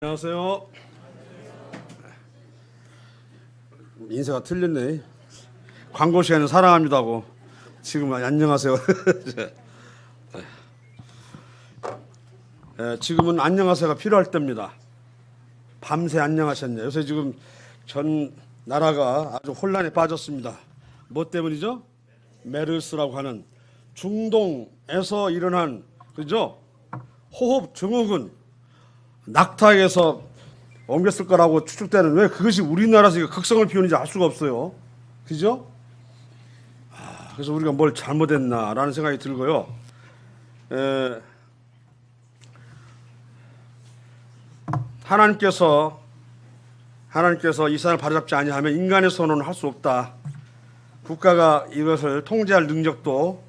안녕하세요. 인사가 틀렸네. 광고 시간에 사랑합니다고. 지금은 안녕하세요. 지금은 안녕하세요가 필요할 때입니다. 밤새 안녕하셨네. 요새 지금 전 나라가 아주 혼란에 빠졌습니다. 뭐 때문이죠? 메르스라고 하는 중동에서 일어난 그죠? 호흡 증후군 낙타에서 옮겼을 거라고 추측되는 왜 그것이 우리나라에서 극성을 피우는지 알 수가 없어요. 그죠? 그래서 우리가 뭘 잘못했나라는 생각이 들고요. 하나님께서 이 세상을 바로잡지 아니하면 인간의 손으로는 할 수 없다. 국가가 이것을 통제할 능력도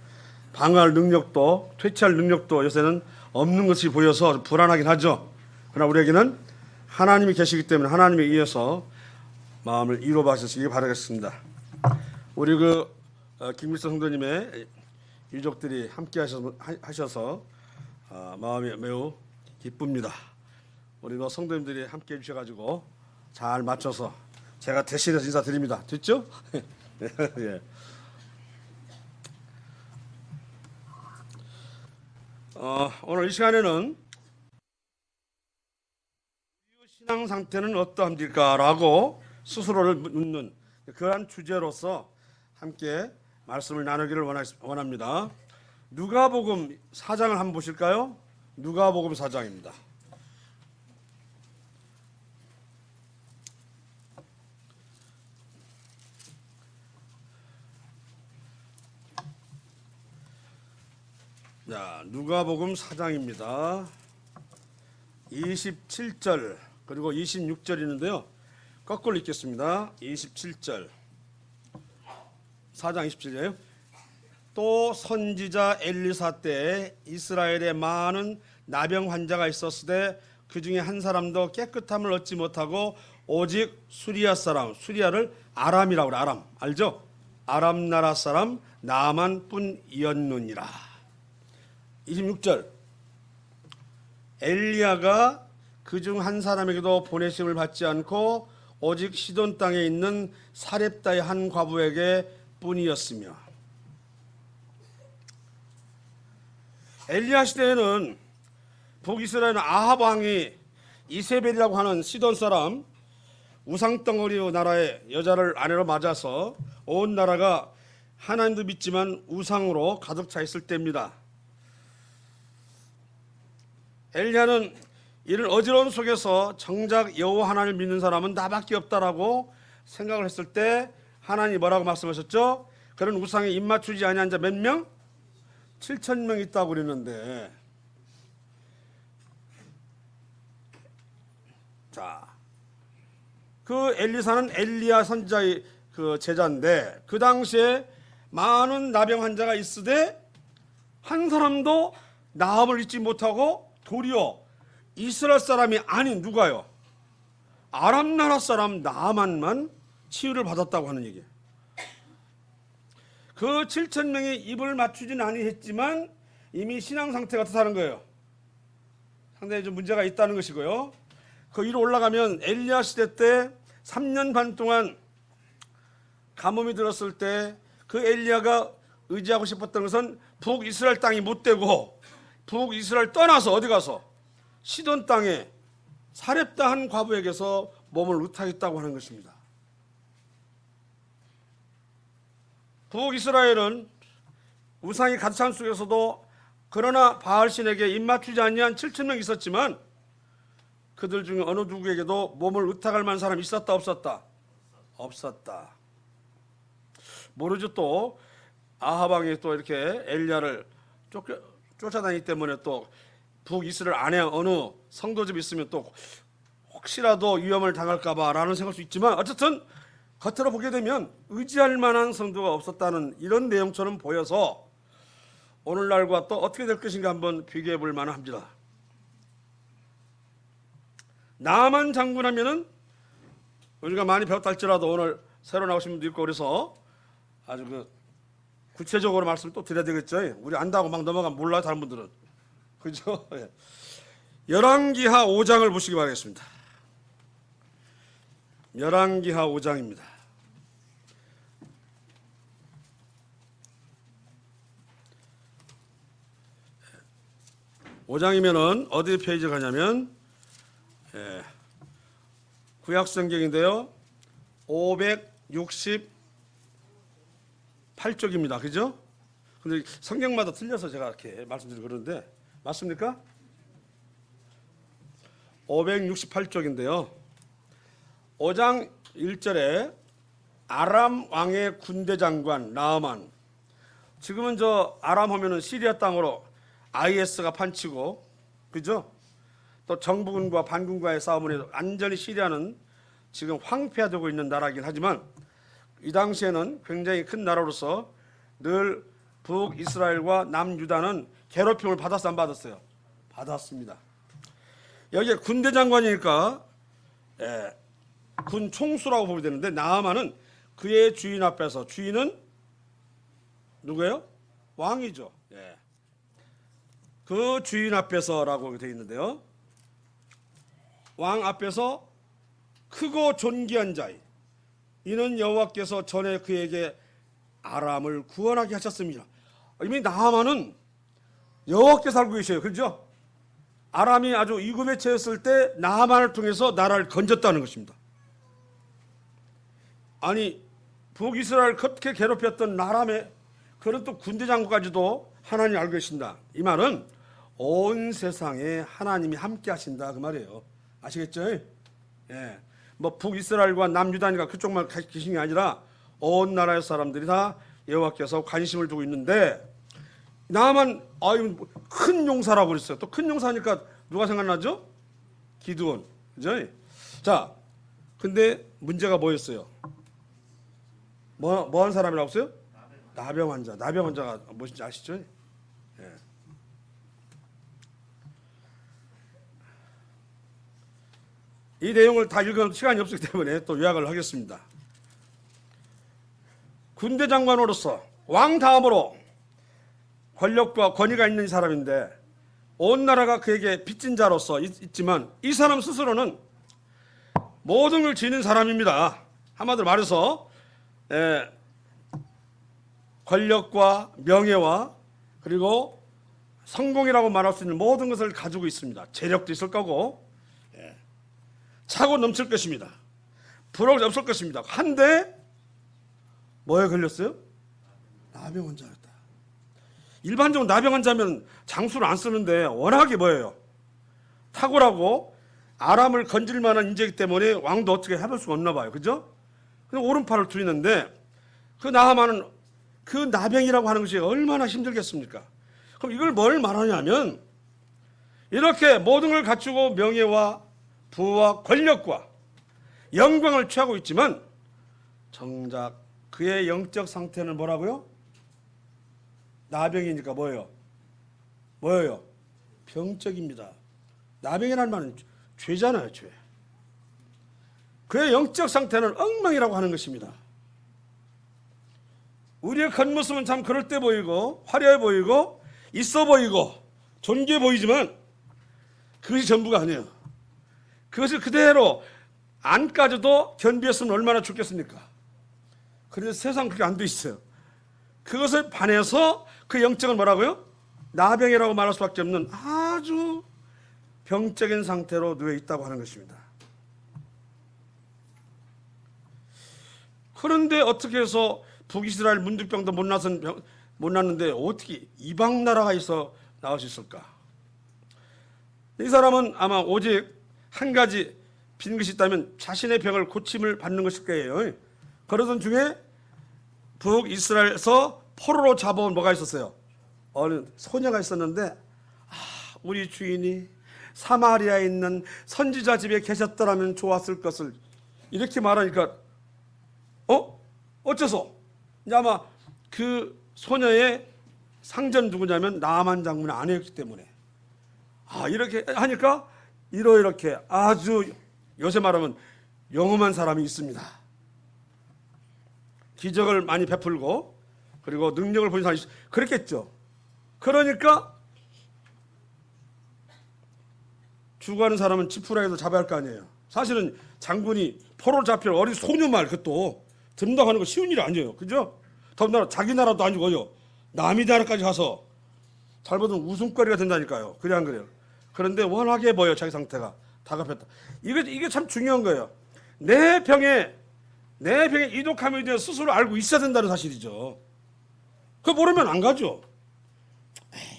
방어할 능력도 퇴치할 능력도 요새는 없는 것이 보여서 불안하긴 하죠. 그러나 우리에게는 하나님이 계시기 때문에 하나님에 의해서 마음을 이루어가시기 바라겠습니다. 우리 김일성 성도님의 유족들이 함께 하셔서 마음이 매우 기쁩니다. 우리 성도님들이 함께 해주셔가지고 잘 맞춰서 제가 대신해서 인사드립니다. 됐죠? 예. 오늘 이 시간에는 신앙 상태는 어떠합니까라고 스스로를 묻는 그러한 주제로서 함께 말씀을 나누기를 원합니다. 누가복음 4장을 한번 보실까요? 누가복음 4장입니다. 자, 누가복음 4장입니다. 27절 그리고 26절 있는데요. 거꾸로 읽겠습니다. 27절 4장 27절이에요. 또 선지자 엘리사 때에 이스라엘에 많은 나병 환자가 있었으되 그 중에 한 사람도 깨끗함을 얻지 못하고 오직 수리아 사람, 수리아를 아람이라고 그래. 아람 알죠? 아람 나라 사람 나만뿐이었느니라. 26절 엘리야가 그중 한 사람에게도 보내심을 받지 않고 오직 시돈 땅에 있는 사렙다의 한 과부에게 뿐이었으며. 엘리야 시대에는 북이스라엘 아합 왕이 이세벨이라고 하는 시돈 사람 우상덩어리 나라의 여자를 아내로 맞아서 온 나라가 하나님도 믿지만 우상으로 가득 차 있을 때입니다. 엘리야는 이런 어지러움 속에서 정작 여호와 하나님을 믿는 사람은 나밖에 없다라고 생각을 했을 때 하나님이 뭐라고 말씀하셨죠? 그런 우상에 입맞추지 아니한 자 몇 명? 7,000명 있다고 그랬는데, 자, 그 엘리사는 엘리야 선지자의 그 제자인데 그 당시에 많은 나병 환자가 있으되 한 사람도 나음을 잊지 못하고 도리어 이스라엘 사람이 아닌 누가요? 아람 나라 사람 나만만 치유를 받았다고 하는 얘기예요. 그 7,000명이 입을 맞추진 아니했지만 이미 신앙 상태가 어떻다는 거예요. 상당히 좀 문제가 있다는 것이고요. 그 위로 올라가면 엘리야 시대 때 3년 반 동안 가뭄이 들었을 때 그 엘리야가 의지하고 싶었던 것은 북이스라엘 땅이 못 되고 북이스라엘 떠나서 어디 가서 시돈 땅에 사렙다 한 과부에게서 몸을 의탁했다고 하는 것입니다. 북이스라엘은 우상이 가득 찬 속에서도 그러나 바알신에게 입맞추지 아니한 7,000명 있었지만 그들 중에 어느 누구에게도 몸을 의탁할 만한 사람이 있었다 없었다? 없었다. 모르죠. 또 아합 왕이 또 이렇게 엘리야를 쫓아다니기 때문에 또 북이스라엘 안에 어느 성도집이 있으면 또 혹시라도 위험을 당할까봐 라는 생각할 수 있지만 어쨌든 겉으로 보게 되면 의지할 만한 성도가 없었다는 이런 내용처럼 보여서 오늘날과 또 어떻게 될 것인가 한번 비교해 볼 만합니다. 나만 장군 하면은 우리가 많이 배웠다 할지라도 오늘 새로 나오신 분도 있고 그래서 아주 구체적으로 말씀을 또 드려야 되겠죠. 우리 안다고 막 넘어가면 몰라요, 다른 분들은. 그죠? 열왕기하 5장을 보시기 바라겠습니다. 열왕기하 5장입니다. (5장이면은) 어디 페이지 가냐면 구약성경인데요 568쪽입니다. 그죠? 근데 성경마다 틀려서 제가 이렇게 말씀드리고 그러는데 맞습니까? 568쪽인데요 5장 1절에 아람 왕의 군대 장관 나아만, 지금은 저 아람 하면은 시리아 땅으로 IS가 판치고, 그죠? 또 정부군과 반군과의 싸움을 해서 완전히 시리아는 지금 황폐화되고 있는 나라이긴 하지만 이 당시에는 굉장히 큰 나라로서 늘 북이스라엘과 남유다는 괴롭힘을 받았어 안 받았어요? 받았습니다. 여기에 군대 장관이니까 군 총수라고 보면 되는데 나아만은 그의 주인 앞에서, 주인은 누구예요? 왕이죠. 그 주인 앞에서라고 되어 있는데요. 왕 앞에서 크고 존귀한 자이, 이는 여호와께서 전에 그에게 아람을 구원하게 하셨습니다. 이미 나아만은 여호와께서 알고 계셔요. 그렇죠? 아람이 아주 위급에 처했을 때 나아만을 통해서 나라를 건졌다는 것입니다. 아니 북이스라엘 그렇게 괴롭혔던 아람의 그런 또 군대 장군까지도 하나님 알고 계신다. 이 말은 온 세상에 하나님이 함께 하신다 그 말이에요. 아시겠죠? 뭐 북이스라엘과 남유다니까 그쪽만 계신 게 아니라 온 나라의 사람들이 다 여호와께서 관심을 두고 있는데, 나만 큰 용사라고 그랬어요. 또 큰 용사니까 누가 생각나죠? 기드온. 그죠? 자, 근데 문제가 뭐였어요? 뭐 한 사람이라고 했어요? 나병 환자. 나병 환자가 무엇인지 아시죠? 이 내용을 다 읽을 시간이 없기 때문에 또 요약을 하겠습니다. 군대 장관으로서 왕 다음으로 권력과 권위가 있는 사람인데 온 나라가 그에게 빚진 자로서 있지만 이 사람 스스로는 모든 걸 지닌 사람입니다. 한마디로 말해서 권력과 명예와 그리고 성공이라고 말할 수 있는 모든 것을 가지고 있습니다. 재력도 있을 거고 차고 넘칠 것입니다. 부러울 없을 것입니다. 한데 뭐에 걸렸어요? 나병 환자였다. 일반적으로 나병 환자면 장수를 안 쓰는데 워낙에 뭐예요? 탁월하고 아람을 건질 만한 인재이기 때문에 왕도 어떻게 해볼 수가 없나 봐요. 그죠? 근데 오른팔을 두리는데 그 나아만은 그 나병이라고 하는 것이 얼마나 힘들겠습니까? 그럼 이걸 뭘 말하냐면 이렇게 모든 걸 갖추고 명예와 부와 권력과 영광을 취하고 있지만 정작 그의 영적 상태는 뭐라고요? 나병이니까 뭐예요? 병적입니다. 나병이라는 말은 죄잖아요, 죄. 그의 영적 상태는 엉망이라고 하는 것입니다. 우리의 겉모습은 참 그럴때 보이고 화려해 보이고 있어 보이고 존귀해 보이지만 그것이 전부가 아니에요. 그것을 그대로 안까지도 견디었으면 얼마나 좋겠습니까? 그런데 세상 그렇게 안 돼 있어요. 그것을 반해서 그 영적은 뭐라고요? 나병이라고 말할 수밖에 없는 아주 병적인 상태로 누워 있다고 하는 것입니다. 그런데 어떻게 해서 북이스라엘 문둥병도 못 났는데 어떻게 이방 나라가 있어 나올 수 있을까? 이 사람은 아마 오직 한 가지 빈 것이 있다면 자신의 병을 고침을 받는 것일 거예요. 그러던 중에 북이스라엘에서 포로로 잡아온 뭐가 있었어요? 어느 소녀가 있었는데 우리 주인이 사마리아에 있는 선지자 집에 계셨더라면 좋았을 것을 이렇게 말하니까 어째서? 이제 아마 그 소녀의 상전 누구냐면 나아만 장군의 아내였기 때문에 이렇게 하니까 이렇게 아주 요새 말하면 영험한 사람이 있습니다. 기적을 많이 베풀고 그리고 능력을 보인 사람이 그랬겠죠. 그러니까 죽어가는 사람은 지푸라기도 잡아야 할 거 아니에요. 사실은 장군이 포로를 잡혀 어린 소녀말 그것도 든다고 하는 거 쉬운 일이 아니에요. 그죠? 더군다나 자기 나라도 안 죽어요. 남의 나라까지 가서 잘못하면 웃음거리가 된다니까요. 그래 안 그래요? 그런데 워낙에 보여 자기 상태가 다급했다. 이게 참 중요한 거예요. 내 병에 이독함에 대해 스스로 알고 있어야 된다는 사실이죠. 그거 모르면 안 가죠.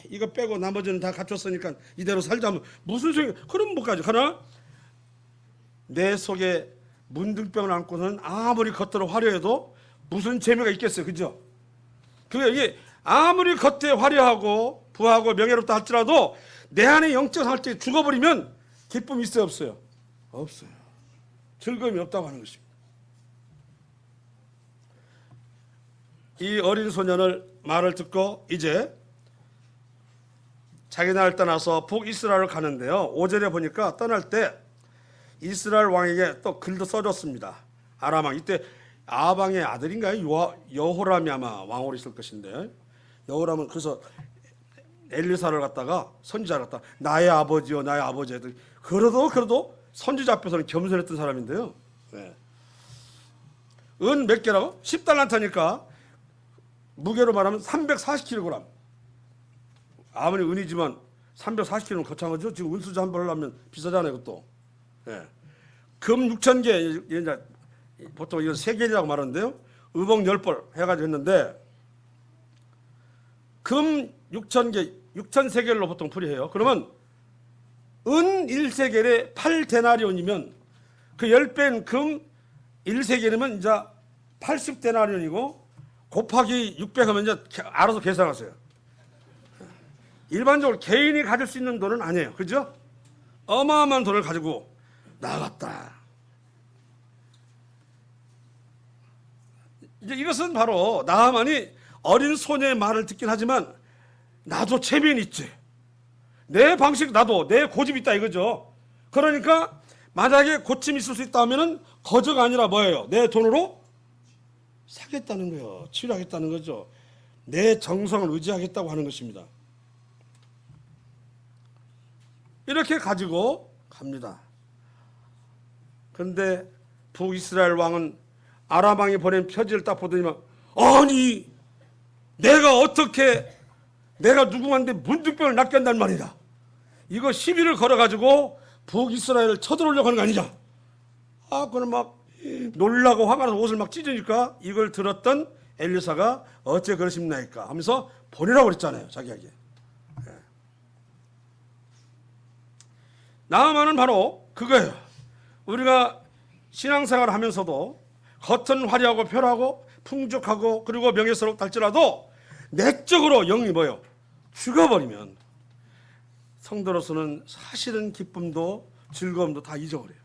이거 빼고 나머지는 다 갖췄으니까 이대로 살자면 무슨 소리? 그럼 못 가죠. 그러나 내 속에 문둥병을 안고는 아무리 겉으로 화려해도 무슨 재미가 있겠어요, 그죠? 이게 아무리 겉에 화려하고 부하고 명예롭다 할지라도 내 안에 영적 상태 죽어버리면 기쁨이 있어요, 없어요? 없어요. 즐거움이 없다고 하는 것입니다. 이 어린 소년을 말을 듣고 이제 자기 나라를 떠나서 북이스라엘을 가는데요. 5절에 보니까 떠날 때 이스라엘 왕에게 또 글도 써줬습니다. 아람 왕, 이때 아방의 아들인가요? 여호람이 아마 왕으로 있을 것인데, 여호람은 그래서 엘리사를 갖다가 선지자를 갖다가 나의 아버지요 나의 아버지 애들 그래도 선지자 앞에서는 겸손했던 사람인데요. 네. 은 몇 개라고? 10달란트니까 무게로 말하면 340kg. 아무리 은이지만 340kg는 거창한 거죠. 지금 은수저 한 번 하려면 비싸잖아요, 그것도. 예. 금 6,000개, 보통 이건 세겔이라고 말하는데요. 의복 10벌 해가지고 했는데, 금 6,000개, 6,000세겔로 보통 풀이해요. 그러면 은 1세겔에 8데나리온이면 그 10배인 금 1세겔이면 이제 80데나리온이고 곱하기 600 하면 이제 알아서 계산하세요. 일반적으로 개인이 가질 수 있는 돈은 아니에요. 그죠? 어마어마한 돈을 가지고 나갔다. 이제 이것은 바로 나하만이 어린 소녀의 말을 듣긴 하지만 나도 체면이 있지. 내 방식 나도 내 고집이 있다 이거죠. 그러니까 만약에 고침이 있을 수 있다 하면은 거저가 아니라 뭐예요? 내 돈으로 사겠다는 거예요. 치료하겠다는 거죠. 내 정성을 의지하겠다고 하는 것입니다. 이렇게 가지고 갑니다. 그런데 북이스라엘 왕은 아람 왕이 보낸 표지를 딱 보더니만 아니 내가 누구한테 문둥병을 낫게 한단 말이다. 이거 시비를 걸어가지고 북이스라엘을 쳐들어오려고 하는 거 아니냐. 그는 막 놀라고 화가 나서 옷을 막 찢으니까 이걸 들었던 엘리사가 어째 그러십니까 하면서 보내라고 그랬잖아요, 자기에게. 나아만은 바로 그거예요. 우리가 신앙생활을 하면서도 겉은 화려하고 표하고 풍족하고 그리고 명예스럽다 할지라도 내적으로 영이 뭐예요? 죽어버리면 성도로서는 사실은 기쁨도 즐거움도 다 잊어버려요.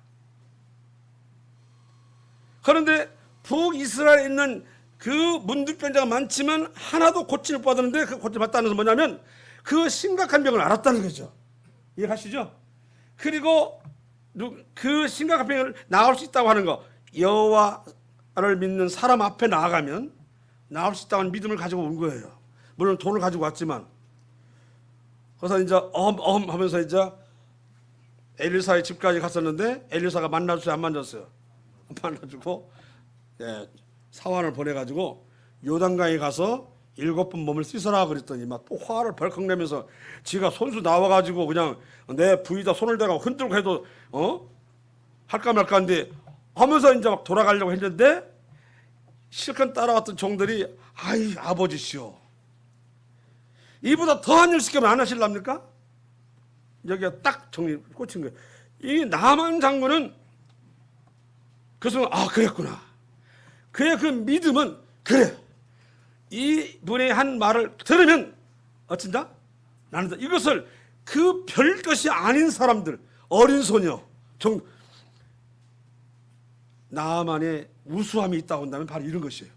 그런데 북이스라엘에 있는 그 문둥병자가 많지만 하나도 고침을 못 받았는데 그 고침을 받다는 것은 뭐냐면 그 심각한 병을 알았다는 거죠. 이해하시죠? 그리고 그 심각한 병을 나을 수 있다고 하는 거, 여호와를 믿는 사람 앞에 나아가면 나을 수 있다는 믿음을 가지고 온 거예요. 물론 돈을 가지고 왔지만. 그래서 이제 하면서 이제 엘리사의 집까지 갔었는데 엘리사가 만나주세요, 안 만났어요? 만나주고 사환을 보내가지고 요단강에 가서 7번 몸을 씻어라 그랬더니 막 또 화를 벌컥 내면서 지가 손수 나와가지고 그냥 내 부위다 손을 대고 흔들고 해도 할까 말까 한데 하면서 이제 막 돌아가려고 했는데 실컷 따라왔던 종들이 아이 아버지시오, 이보다 더한 일 시키면 안 하실랍니까? 여기가 딱 정리 꽂힌 거예요. 이 나만 장군은 그래서 그랬구나. 그의 그 믿음은 그래. 이분의 한 말을 들으면 어쩐다? 나는 이것을 그 별것이 아닌 사람들, 어린 소녀, 나만의 우수함이 있다고 한다면 바로 이런 것이에요.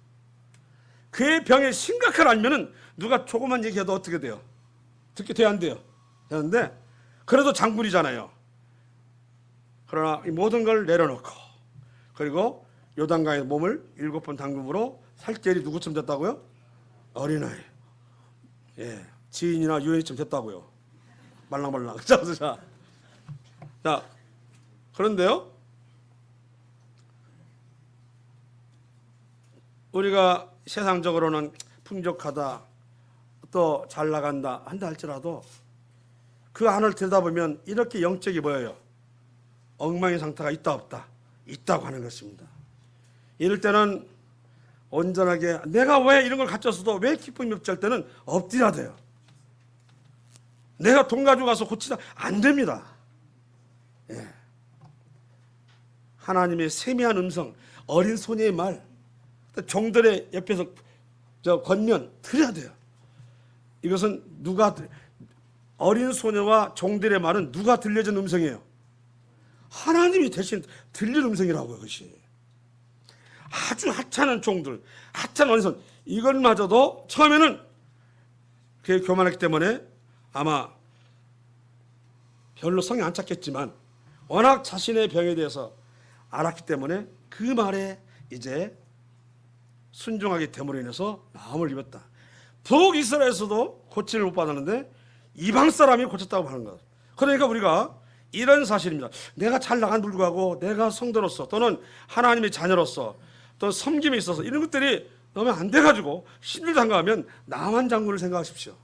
그의 병에 심각한 아니면은 누가 조그만 얘기해도 어떻게 돼요? 듣게 돼야 안 돼요? 되는데 그래도 장군이잖아요. 그러나 이 모든 걸 내려놓고 그리고 요단강에 몸을 7번 담금으로 살결이 누구쯤 됐다고요? 어린아이. 지인이나 유엔이쯤 됐다고요. 말랑말랑. 자, 자, 그런데요, 우리가 세상적으로는 풍족하다, 또 잘 나간다 한다 할지라도 그 안을 들여다보면 이렇게 영적이 보여요. 엉망인 상태가 있다 없다? 있다고 하는 것입니다. 이럴 때는 온전하게 내가 왜 이런 걸 갖췄어도 왜 기쁨이 없지 할 때는 엎드려야 돼요. 내가 돈 가지고 가서 고치다 안 됩니다. 예. 하나님의 세미한 음성, 어린 소녀의 말, 종들의 옆에서 권면 들어야 돼요. 이것은 어린 소녀와 종들의 말은 누가 들려준 음성이에요? 하나님이 대신 들릴 음성이라고요. 그것이 아주 하찮은 종들, 하찮은 어린손, 이것마저도 처음에는 그게 교만했기 때문에 아마 별로 성에 안 찼겠지만 워낙 자신의 병에 대해서 알았기 때문에 그 말에 이제 순종하게 됨으로 인해서 나음을 입었다. 북이스라엘에서도 고침을 못 받았는데 이방 사람이 고쳤다고 하는 것. 그러니까 우리가 이런 사실입니다. 내가 잘 나간 불구하고 내가 성도로서 또는 하나님의 자녀로서 또 섬김에 있어서 이런 것들이 너무 안 돼가지고 힘들다 생각하면 나만 장군을 생각하십시오.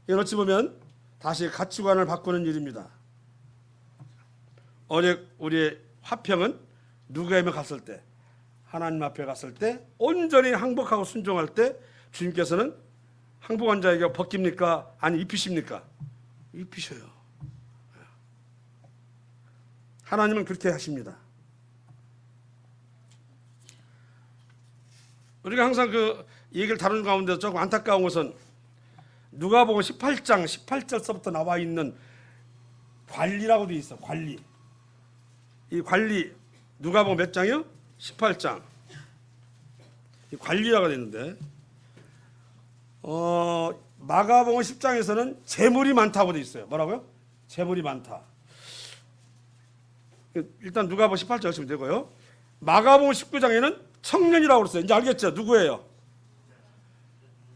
이건 어찌 보면 다시 가치관을 바꾸는 일입니다. 어제 우리의 화평은 누구에게 갔을 때, 하나님 앞에 갔을 때 온전히 항복하고 순종할 때 주님께서는 항복한 자에게 벗깁니까? 아니 입히십니까? 입히셔요. 하나님은 그렇게 하십니다. 우리가 항상 그 얘기를 다루는 가운데 조금 안타까운 것은 누가복음 18장 18절서부터 나와 있는 관리라고 되어 있어. 관리. 이 관리 누가복음 몇 장이요? 18장. 이 관리라고 되어 있는데 마가복음 10장에서는 재물이 많다고 되어 있어요. 뭐라고요? 재물이 많다. 일단 누가복음 18장 하시면 되고요. 마가복음 19장에는 청년이라고 그랬어요. 이제 알겠죠? 누구예요?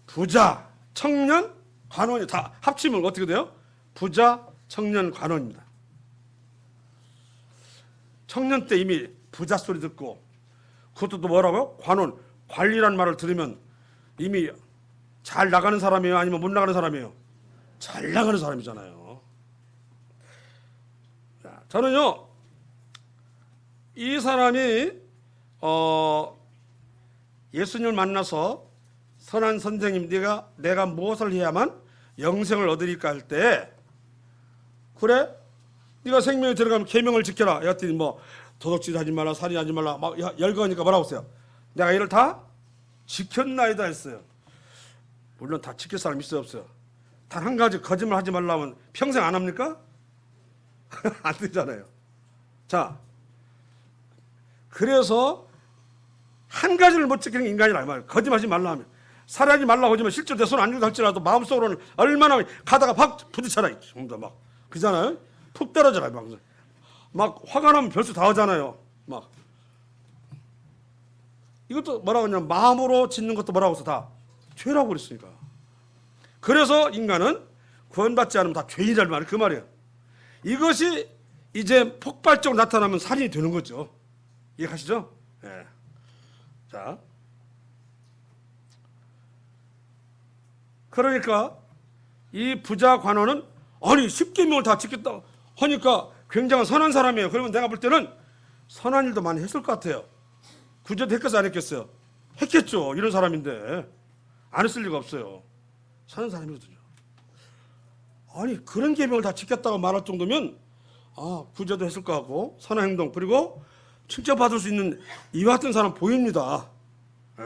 부자, 청년, 관원이 다 합치면 어떻게 돼요? 부자, 청년, 관원입니다. 청년 때 이미 부자 소리 듣고 그것도 또 뭐라고요? 관원, 관리란 말을 들으면 이미 잘 나가는 사람이에요? 아니면 못 나가는 사람이에요? 잘 나가는 사람이잖아요. 자, 저는요 이 사람이 예수님을 만나서 선한 선생님 내가 무엇을 해야만 영생을 얻으리까 할 때 그래 네가 생명에 들어가면 계명을 지켜라. 여하튼 뭐 도둑질 하지 말라, 살인하지 말라 막 열거하니까 뭐라고 했어요? 내가 이를 다 지켰나이다 했어요. 물론 다 지킬 사람 있어요 없어요? 단 한 가지 거짓말 하지 말라면 평생 안 합니까? 안 되잖아요. 자, 그래서 한 가지를 못 지키는 인간이라 말이에요. 거짓말하지 말라 하면 살인하지 말라고 하지만 실제로 내 손 안 주고 할지라도 마음속으로는 얼마나 가다가 팍 부딪혀라 전부 막 그잖아요. 푹 떨어져라 막 화가 나면 별수 다 하잖아요. 막 이것도 뭐라고 하냐면 마음으로 짓는 것도 뭐라고 해서 다 죄라고 그랬으니까. 그래서 인간은 구원받지 않으면 다 죄인이란 말이 그 말이에요. 이것이 이제 폭발적으로 나타나면 살인이 되는 거죠. 이해가시죠? 예. 자, 그러니까 이 부자 관원은 아니 10계명을 다 지켰다 하니까 굉장히 선한 사람이에요. 그러면 내가 볼 때는 선한 일도 많이 했을 것 같아요. 구제도 했겠어요? 안 했겠어요? 했겠죠. 이런 사람인데 안 했을 리가 없어요. 선한 사람이거든요. 아니 그런 계명을 다 지켰다고 말할 정도면 구제도 했을 것 같고 선한 행동 그리고 칭찬받을 수 있는 이와 같은 사람 보입니다.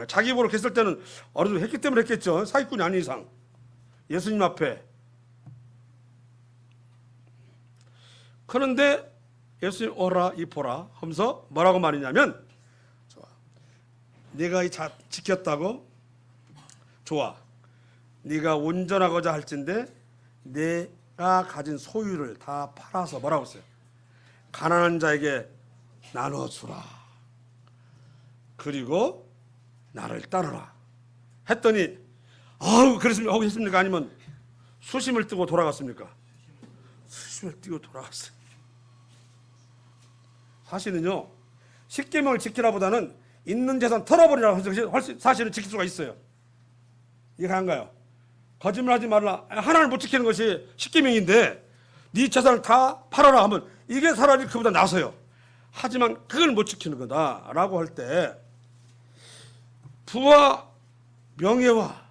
자기 입으로 했을 때는 어느 정도 했기 때문에 했겠죠. 사기꾼이 아닌 이상 예수님 앞에. 그런데 예수님 오라 이 보라 하면서 뭐라고 말이냐면 네가 지켰다고 좋아. 네가 온전하고자 할진대 내가 가진 소유를 다 팔아서 뭐라고 했어요? 가난한 자에게 나눠주라. 그리고 나를 따르라. 했더니 그랬습니까? 아니면 수심을 뜨고 돌아갔습니까? 웃음을 띄고 돌아갔어요. 사실은요, 십계명을 지키라보다는 있는 재산 털어버리라고 해서 훨씬 사실은 지킬 수가 있어요. 이게 강한가요? 거짓말하지 말라. 하나를 못 지키는 것이 십계명인데 네 재산을 다 팔아라 하면 이게 차라리 그보다 나서요. 하지만 그걸 못 지키는 거다라고 할 때 부와 명예와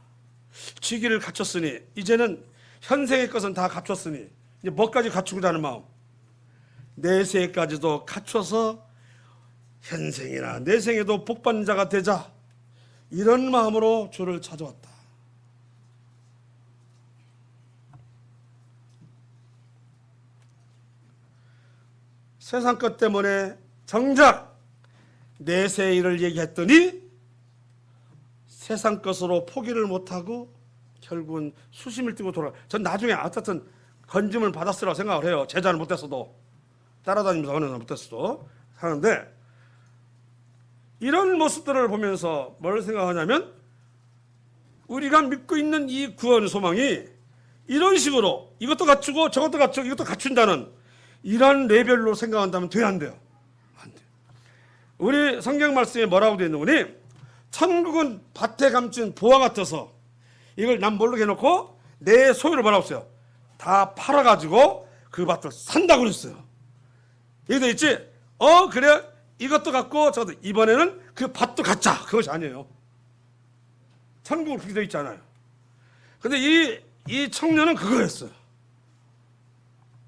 직위를 갖췄으니 이제는 현생의 것은 다 갖췄으니 이제 뭐까지 갖추고자 하는 마음, 내세까지도 갖춰서 현생이나 내생에도 복받는 자가 되자, 이런 마음으로 주를 찾아왔다. 세상 것 때문에 정작 내세의 일을 얘기했더니 세상 것으로 포기를 못하고 결국은 수심을 띄고 돌아가. 전 나중에 어떻든 건짐을 받았으라고 생각을 해요. 제자는 못했어도, 따라다니면서 하는 못했어도 하는데, 이런 모습들을 보면서 뭘 생각하냐면 우리가 믿고 있는 이 구원 소망이 이런 식으로 이것도 갖추고 저것도 갖추고 이것도 갖춘다는 이런 레벨로 생각한다면 돼야 안 돼요? 안 돼요. 우리 성경 말씀에 뭐라고 되어 있는 거니? 천국은 밭에 감춘 보화 같아서 이걸 남 모르게 해놓고 내 소유를 뭐라고 했어요? 다 팔아가지고 그 밭을 산다고 그랬어요. 여기 돼 있지? 그래, 이것도 갖고 저도 이번에는 그 밭도 갖자. 그것이 아니에요. 천국은 그렇게 되어 있잖아요. 근데 이 청년은 그거였어요.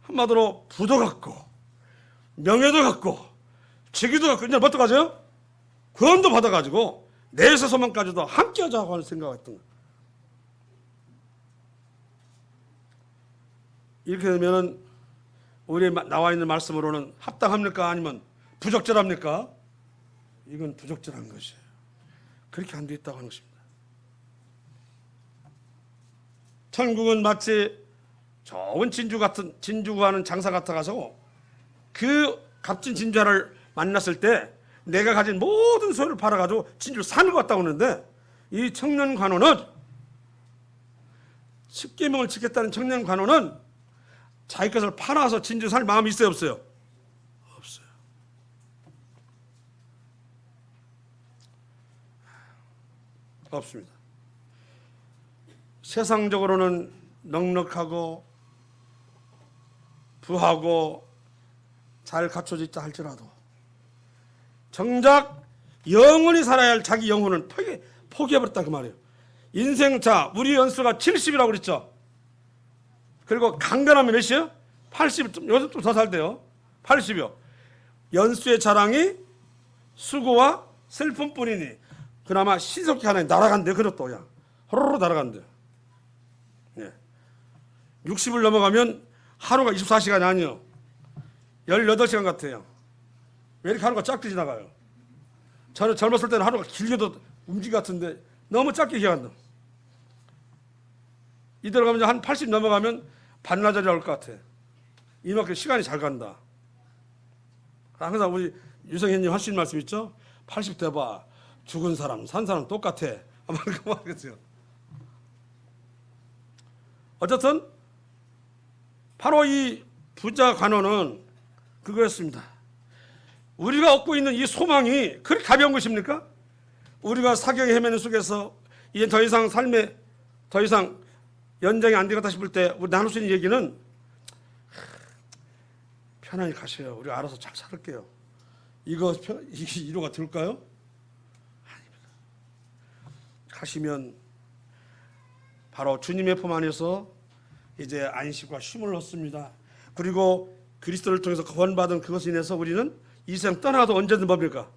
한마디로 부도 갖고 명예도 갖고 직위도 갖고 이제 뭐도 가져요? 구원도 받아가지고 내세 소망까지도 함께 하자고 하는 생각을 했던 거예요. 이렇게 되면은 우리 나와 있는 말씀으로는 합당합니까? 아니면 부적절합니까? 이건 부적절한 것이에요. 그렇게 안 돼 있다고 하는 것입니다. 천국은 마치 좋은 진주구하는 장사 같아가지고 그 값진 진주를 만났을 때 내가 가진 모든 소유를 팔아가지고 진주를 사는 것 같다고 하는데, 이 청년 관원은, 십계명을 지켰다는 청년 관원은 자기 것을 팔아서 진주 살 마음이 있어요, 없어요? 없어요. 없습니다. 세상적으로는 넉넉하고 부하고 잘 갖춰져 있다 할지라도 정작 영원히 살아야 할 자기 영혼은 포기해버렸다 그 말이에요. 인생차 우리 연수가 70이라고 그랬죠. 그리고 강건하면 몇이요? 80, 요즘 좀 더 살대요. 80이요. 연수의 자랑이 수고와 슬픔뿐이니 그나마 신속히 하나님 날아간대요. 그렇도 그냥 호로로 날아간대요. 예. 60을 넘어가면 하루가 24시간이 아니에요. 18시간 같아요. 왜 이렇게 하루가 짧게 지나가요? 저는 젊었을 때는 하루가 길게도 움직이 같은데 너무 짧게 기간다. 이대로 가면 한 80 넘어가면 반나절이 나올 것 같아. 이만큼 시간이 잘 간다. 항상 우리 유성현님 하시는 말씀 있죠? 80 돼봐. 죽은 사람, 산 사람 똑같아. 아마 그 말이겠어요. 어쨌든 바로 이 부자 관원은 그거였습니다. 우리가 얻고 있는 이 소망이 그렇게 가벼운 것입니까? 우리가 사경에 헤매는 속에서 이제 더 이상 삶에 더 이상 연장이 안 되겠다 싶을 때 우리 나눌 수 있는 얘기는 편안히 가세요. 우리가 알아서 잘 살을게요. 이게 이로가 될까요? 아닙니다. 가시면 바로 주님의 품 안에서 이제 안식과 쉼을 얻습니다. 그리고 그리스도를 통해서 구원받은 그것에 인해서 우리는 이 세상 떠나도 언제든 뭡니까?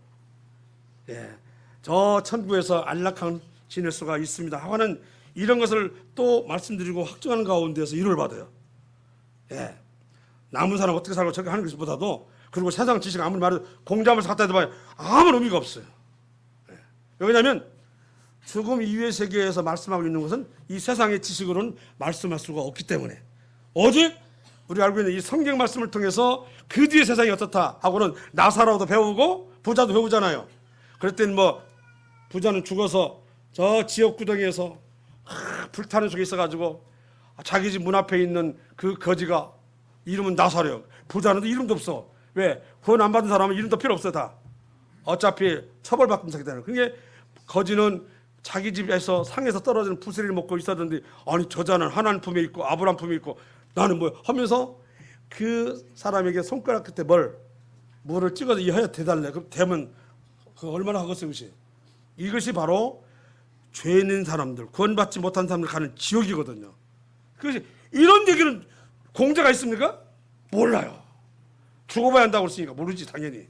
예, 저 천국에서 안락한 지낼 수가 있습니다. 하고는 이런 것을 또 말씀드리고 확증하는 가운데서 위로를 받아요. 예, 남은 사람 어떻게 살고 저렇게 하는 것보다도, 그리고 세상 지식 아무리 말해도 공자하면서 갖다 대봐야 아무런 의미가 없어요. 예, 왜냐하면 죽음 이후의 세계에서 말씀하고 있는 것은 이 세상의 지식으로는 말씀할 수가 없기 때문에, 오직 우리가 알고 있는 이 성경 말씀을 통해서 그 뒤에 세상이 어떻다 하고는 나사로도 배우고 부자도 배우잖아요. 그럴 땐 뭐 부자는 죽어서 저 지옥 구덩이에서 불타는 속에 있어가지고 자기 집 문 앞에 있는 그 거지가 이름은 나사렛. 부자는데 이름도 없어. 왜? 구원 안 받은 사람은 이름도 필요 없어 다. 어차피 처벌받는 사게 되는. 그게 거지는 자기 집에서 상에서 떨어지는 부스리를 먹고 있었는데 아니 저자는 하나님 품에 있고 아브라함 품에 있고 나는 뭐야 하면서 그 사람에게 손가락 끝에 물을 찍어서 이 하여 대달래. 그럼 대면 그 얼마나 하겠어요. 이것이 바로 죄 있는 사람들, 구원받지 못한 사람들 가는 지옥이거든요. 그래서 이런 얘기는 공자가 있습니까? 몰라요. 죽어봐야 한다고 했으니까 모르지 당연히.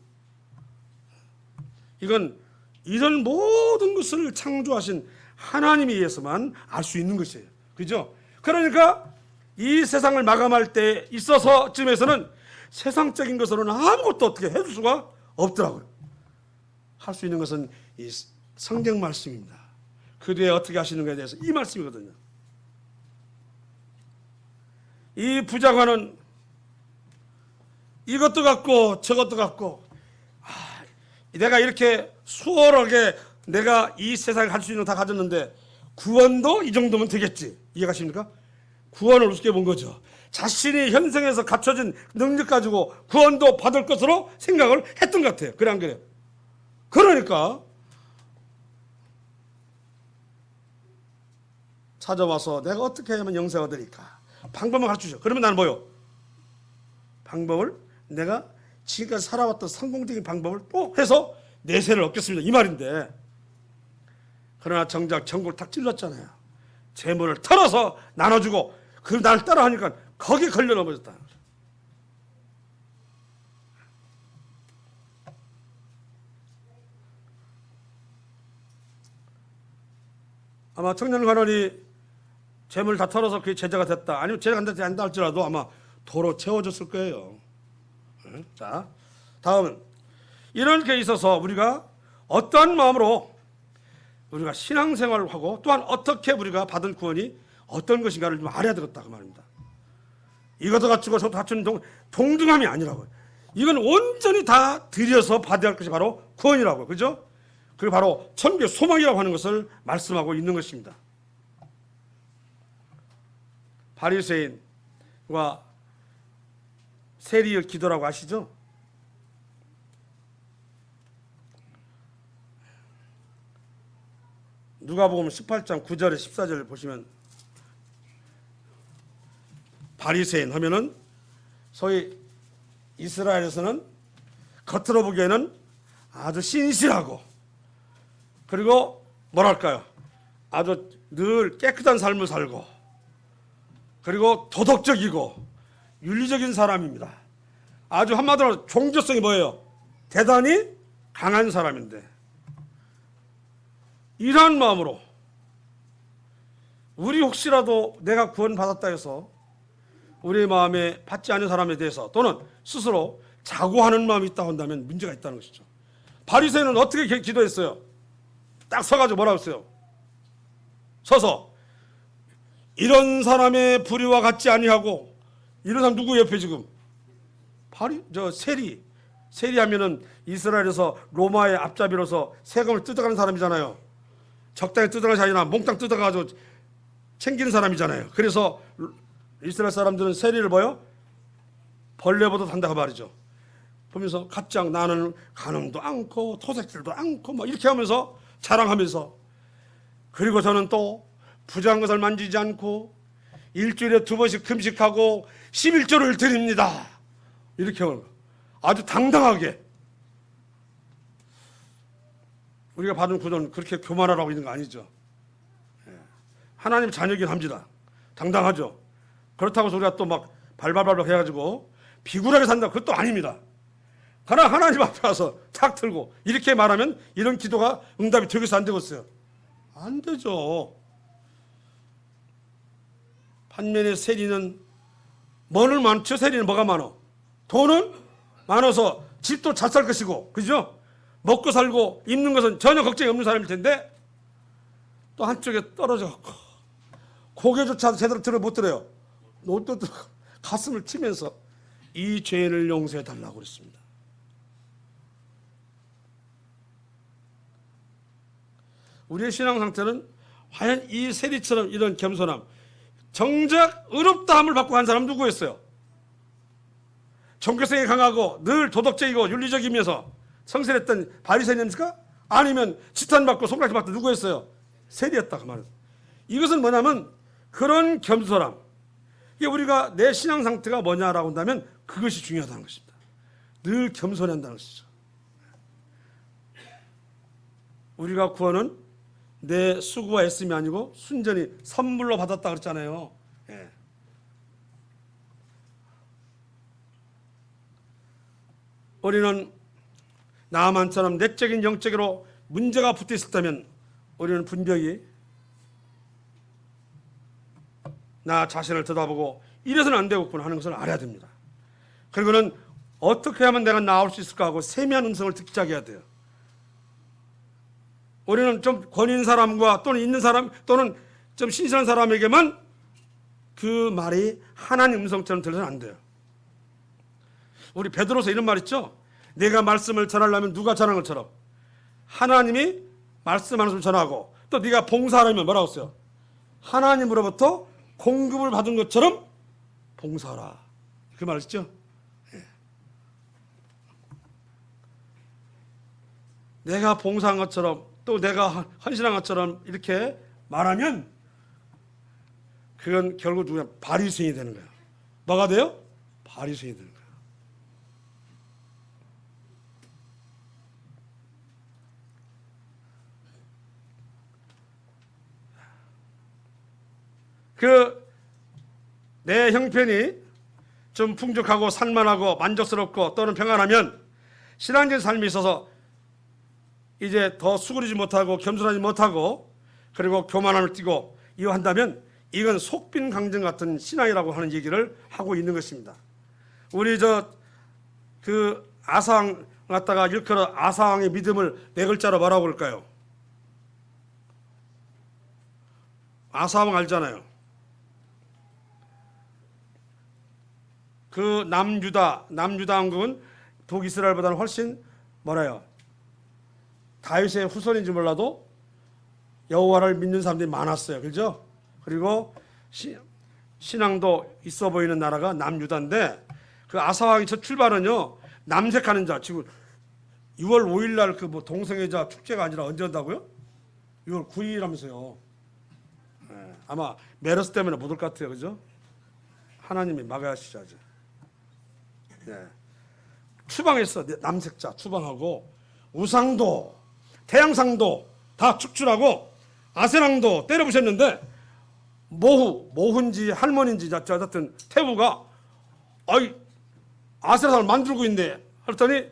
이건 이런 모든 것을 창조하신 하나님에 의해서만 알 수 있는 것이에요. 그죠? 그러니까 이 세상을 마감할 때 있어서쯤에서는 세상적인 것으로는 아무것도 어떻게 해줄 수가 없더라고요. 할 수 있는 것은 이 성경 말씀입니다. 그 뒤에 어떻게 하시는가에 대해서 이 말씀이거든요. 이 부자관은 이것도 갖고 저것도 갖고 내가 이렇게 수월하게 내가 이 세상에 할 수 있는 거 다 가졌는데 구원도 이 정도면 되겠지. 이해가십니까? 구원을 우습게 본 거죠. 자신이 현생에서 갖춰진 능력 가지고 구원도 받을 것으로 생각을 했던 것 같아요. 그래 안 그래요? 그러니까 찾아와서 내가 어떻게 하면 영생을 얻으리까? 방법을 가르치죠. 그러면 나는 뭐요? 방법을 내가 지금까지 살아왔던 성공적인 방법을 또 해서 내세를 얻겠습니다. 이 말인데 그러나 정작 전골 탁 찔렀잖아요. 재물을 털어서 나눠주고 그 날 따라하니까 거기 걸려 넘어졌다. 아마 청년관원이 재물 다 털어서 그게 제자가 됐다. 아니면 제자가 안다 할지라도 아마 도로 채워졌을 거예요. 자, 다음은 이런 게 있어서 우리가 어떠한 마음으로 우리가 신앙생활을 하고 또한 어떻게 우리가 받은 구원이 어떤 것인가를 좀 알아야 되겠다 그 말입니다. 이것도 갖추고 저것도 갖추는 동등함이 아니라고요. 이건 온전히 다 들여서 받아야 할 것이 바로 구원이라고요. 그죠? 그게 바로 천국의 소망이라고 하는 것을 말씀하고 있는 것입니다. 바리새인과 세리의 기도라고 아시죠? 누가복음 18장 9절에 14절을 보시면 바리새인 하면은 소위 이스라엘에서는 겉으로 보기에는 아주 신실하고 그리고 뭐랄까요? 아주 늘 깨끗한 삶을 살고 그리고 도덕적이고 윤리적인 사람입니다. 아주 한마디로 종교성이 뭐예요? 대단히 강한 사람인데 이러한 마음으로 우리 혹시라도 내가 구원받았다 해서 우리의 마음에 받지 않은 사람에 대해서 또는 스스로 자고하는 마음이 있다고 한다면 문제가 있다는 것이죠. 바리새인은 어떻게 기도했어요? 딱 서가지고 뭐라고 했어요? 서서 이런 사람의 불의와 같지 아니하고 이런 사람 누구 옆에 지금? 세리하면은 이스라엘에서 로마의 앞잡이로서 세금을 뜯어가는 사람이잖아요. 적당히 뜯어가는 사람이 아니라 몽땅 뜯어가지고 챙기는 사람이잖아요. 그래서 이스라엘 사람들은 세리를 뭐요? 벌레보다 한다고 말이죠. 보면서 가짱 나는 간음도 않고 토색질도 않고 막 이렇게 하면서 자랑하면서 그리고 저는 또 부정한 것을 만지지 않고 일주일에 2번씩 금식하고 11조를 드립니다. 이렇게 하는 거. 아주 당당하게. 우리가 받은 구원은 그렇게 교만하라고 있는 거 아니죠. 하나님 자녀이긴 합니다. 당당하죠. 그렇다고 해서 우리가 또 막 발발발 해가지고 비굴하게 산다. 그것도 아닙니다. 그러나 하나님 앞에 와서 탁 들고 이렇게 말하면 이런 기도가 응답이 되겠어 안 되겠어요? 안 되죠. 반면에 세리는 뭐는 많죠? 세리는 뭐가 많어? 돈은 많아서 집도 잘 살 것이고 그죠? 먹고 살고 입는 것은 전혀 걱정이 없는 사람일 텐데 또 한쪽에 떨어져 갖고 고개조차 제대로 들어 못 들어요. 또 가슴을 치면서 이 죄인을 용서해 달라고 그랬습니다. 우리의 신앙 상태는 과연 이 세리처럼 이런 겸손함, 정작 의롭다함을 받고 간 사람 누구였어요? 종교성이 강하고 늘 도덕적이고 윤리적이면서 성실했던 바리새인입니까? 아니면 지탄받고 손가락질 받던 누구였어요? 세리였다 그 말은. 이것은 뭐냐면 그런 겸손함. 이게 우리가 내 신앙 상태가 뭐냐라고 한다면 그것이 중요하다는 것입니다. 늘 겸손해야 한다는 것이죠. 우리가 구원은 내 수고와 애씀이 아니고 순전히 선물로 받았다 그랬잖아요. 예. 우리는 나만처럼 내적인 영적으로 문제가 붙어 있었다면 우리는 분명히 나 자신을 들여다보고 이래서는 안 되겠구나 하는 것을 알아야 됩니다. 그리고는 어떻게 하면 내가 나올 수 있을까 하고 세미한 음성을 듣기 시작해야 돼요. 우리는 좀 권위 있는 사람과 또는 있는 사람 또는 좀 신선한 사람에게만 그 말이 하나님 음성처럼 들려서는 안 돼요. 우리 베드로서 이런 말 있죠. 내가 말씀을 전하려면 누가 전하는 것처럼 하나님이 말씀하는 것을 전하고 또 네가 봉사하려면 뭐라고 써요? 하나님으로부터 공급을 받은 것처럼 봉사하라. 그 말 있죠. 예. 내가 봉사한 것처럼 또 내가 헌신한 것처럼 이렇게 말하면 그건 결국 누구냐? 바리새인이 되는 거예요. 뭐가 돼요? 바리새인이 되는 거예요. 내 형편이 좀 풍족하고 산만하고 만족스럽고 또는 평안하면 신앙적인 삶이 있어서 이제 더 수그리지 못하고 겸손하지 못하고 그리고 교만함을 띠고 이거 한다면 이건 속빈 강정 같은 신앙이라고 하는 얘기를 하고 있는 것입니다. 우리 그 아사왕 갖다가 일컬어 아사왕의 믿음을 네 글자로 뭐라고 그럴까요? 아사왕 알잖아요. 그 남유다 왕국은 북이스라엘보다는 훨씬 뭐라요? 다윗의 후손인지 몰라도 여호와를 믿는 사람들이 많았어요. 그렇죠? 그리고 신앙도 있어 보이는 나라가 남유다인데 그 아사왕이 첫 출발은요. 남색하는 자 지금 6월 5일 날 그 뭐 동성애자 축제가 아니라 언제 한다고요? 6월 9일이라면서요. 아마 메르스 때문에 못 올 것 같아요. 그죠? 하나님이 막아야 하시죠. 네. 추방했어. 남색자 추방하고 우상도 태양상도 다 축출하고 아세랑도 때려부셨는데 모훈지 할머니인지 어쨌든 태부가 아세랑을 만들고 있네. 그랬더니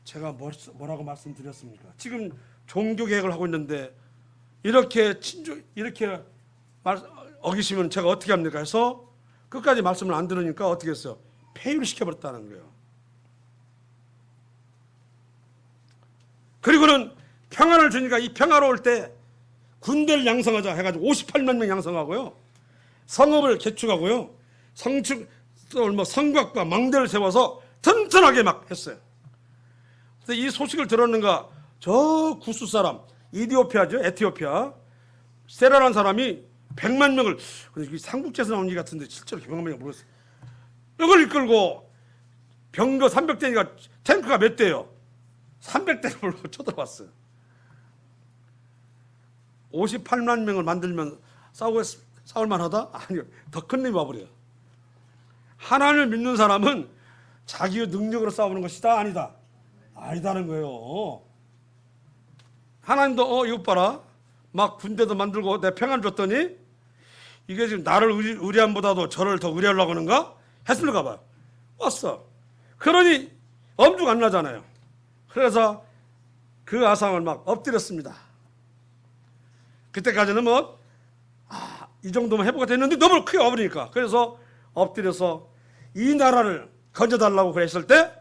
제가 뭐라고 말씀드렸습니까? 지금 종교개혁을 하고 있는데 이렇게 어기시면 제가 어떻게 합니까? 해서 끝까지 말씀을 안 들으니까 어떻게 했어요? 폐위를 시켜버렸다는 거예요. 그리고는 평안을 주니까 이 평화로울 때 군대를 양성하자 해가지고 58만 명 양성하고요. 성읍을 개축하고요. 성곽과 망대를 세워서 튼튼하게 막 했어요. 그래서 이 소식을 들었는가 저 구스 사람 이디오피아죠. 에티오피아 세라라는 사람이 100만 명을 삼국지에서 나온 얘기 같은데 실제로 100만 명이 모르겠어요. 이걸 이끌고 병거 300대니까 탱크가 몇 대요? 300대를 몰고 쳐들어왔어요. 58만 명을 만들면 싸울 만하다? 아니요. 더 큰 놈이 와버려요. 하나님을 믿는 사람은 자기의 능력으로 싸우는 것이다? 아니다? 아니다는 거예요. 하나님도 이것 봐라. 막 군대도 만들고 내 평안 줬더니 이게 지금 나를 의리함보다도 저를 더 의리하려고 하는가? 했을까 봐요. 왔어. 그러니 엄두가 안 나잖아요. 그래서 그 아상을 막 엎드렸습니다. 그때까지는 이 정도면 회복이 됐는데 너무 크게 와버리니까. 그래서 엎드려서 이 나라를 건져달라고 그랬을 때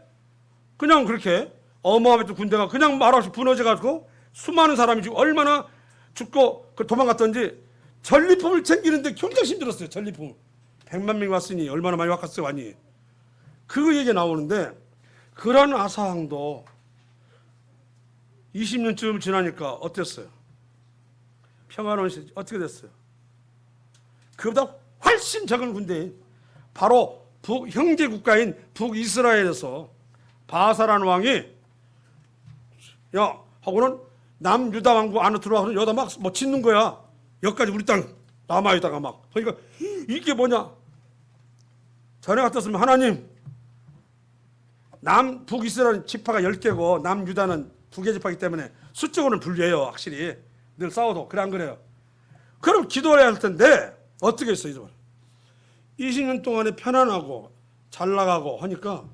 그냥 그렇게 어마어마했던 군대가 그냥 말없이 무너져가지고 수많은 사람이 지금 얼마나 죽고 도망갔던지 전리품을 챙기는데 굉장히 힘들었어요. 전리품 100만 명이 왔으니 얼마나 많이 왔겠어요. 아니 그 얘기 나오는데 그런 아사왕도 20년쯤 지나니까 어땠어요? 평화로운 시대 어떻게 됐어요? 그보다 훨씬 적은 군대인 바로 형제 국가인 북이스라엘에서 바사라는 왕이 야 하고는 남유다 왕국 안으로 들어와서 여기다 막 뭐 짓는 거야. 여기까지 우리 땅 남아있다가 막. 그러니까 이게 뭐냐? 전에 같았으면 하나님 북이스라엘 지파가 10개고 남유다는 2개 지파이기 때문에 수적으로는 불리해요. 확실히 늘 싸워도. 그래 안 그래요? 그럼 기도를 해야 할 텐데 어떻게 했어요? 20년 동안에 편안하고 잘 나가고 하니까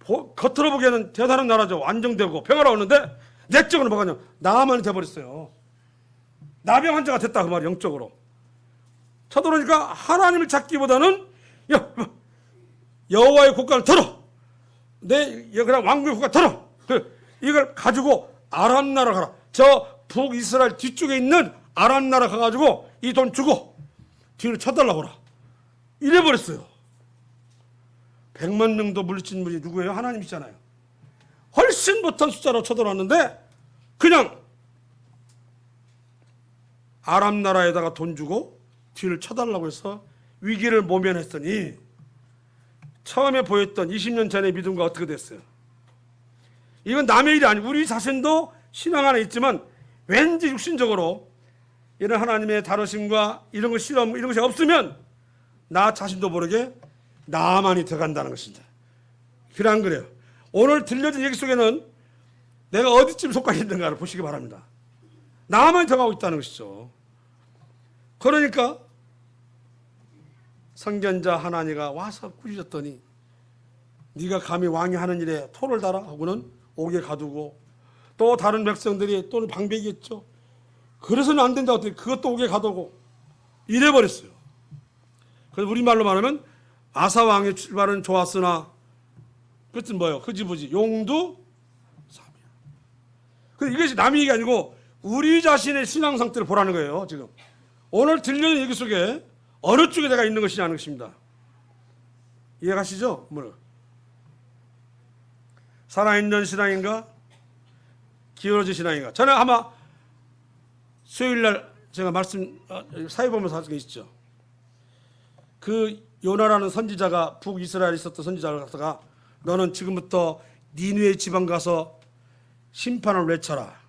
겉으로 보기에는 대단한 나라죠. 안정되고 평화로웠는데 내적으로 뭐가냐? 나만이 돼버렸어요. 나병 환자가 됐다 그 말이 영적으로. 쳐들어오니까 하나님을 찾기보다는 여호와의 국가를 들어. 그냥 왕국의 국가 들어. 이걸 가지고 아람 나라 가라. 저 북이스라엘 뒤쪽에 있는 아람 나라 가가지고 이 돈 주고 뒤로 쳐달라고 하라. 이래버렸어요. 100만 명도 물리친 분이 누구예요? 하나님이잖아요. 훨씬 못한 숫자로 쳐들어왔는데 그냥 아람 나라에다가 돈 주고 뒤를 쳐달라고 해서 위기를 모면했더니 처음에 보였던 20년 전의 믿음과 어떻게 됐어요? 이건 남의 일이 아니고 우리 자신도 신앙 안에 있지만 왠지 육신적으로 이런 하나님의 다루심과 이런 것 실험 이런 것이 없으면 나 자신도 모르게 나만이 들어간다는 것입니다. 그래 안 그래요? 오늘 들려진 얘기 속에는 내가 어디쯤 속해 있는가를 보시기 바랍니다. 나만이 들어가고 있다는 것이죠. 그러니까 선견자 하나니가 와서 꾸짖었더니 네가 감히 왕이 하는 일에 토를 달아 하고는 옥에 가두고 또 다른 백성들이 또 방백이겠죠. 그래서는 안 된다고 했더니 그것도 옥에 가두고 이래버렸어요. 그래서 우리말로 말하면 아사 왕의 출발은 좋았으나 끝은 뭐예요? 흐지부지 용두 삼이야. 그래서 이것이 남의 얘기 아니고 우리 자신의 신앙 상태를 보라는 거예요. 지금 오늘 들려는 얘기 속에 어느 쪽에 내가 있는 것이냐는 것입니다. 이해가시죠? 뭐 살아있는 신앙인가? 기울어진 신앙인가? 저는 아마 수요일날 제가 사회 보면서 하신 게 있죠. 그 요나라는 선지자가 북이스라엘에 있었던 선지자를 갖다가 너는 지금부터 니느웨 지방 가서 심판을 외쳐라.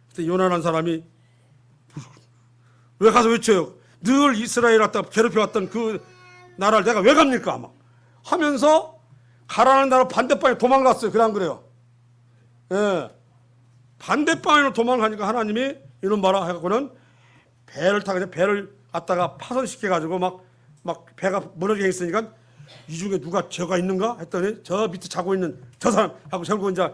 그때 요나라는 사람이 왜 가서 외쳐요? 늘 이스라엘 갖다 괴롭혀왔던 그 나라를 내가 왜 갑니까? 막 하면서 가라는 나라 반대방에 도망갔어요. 그래 안 그래요? 예. 반대방으로 도망가니까 하나님이 이런 말아 해갖고는 배를 타고 배를 갖다가 파손시켜가지고 막 배가 무너져 있으니까 이 중에 누가 죄가 있는가 했더니 저 밑에 자고 있는 저 사람 하고 결국 이제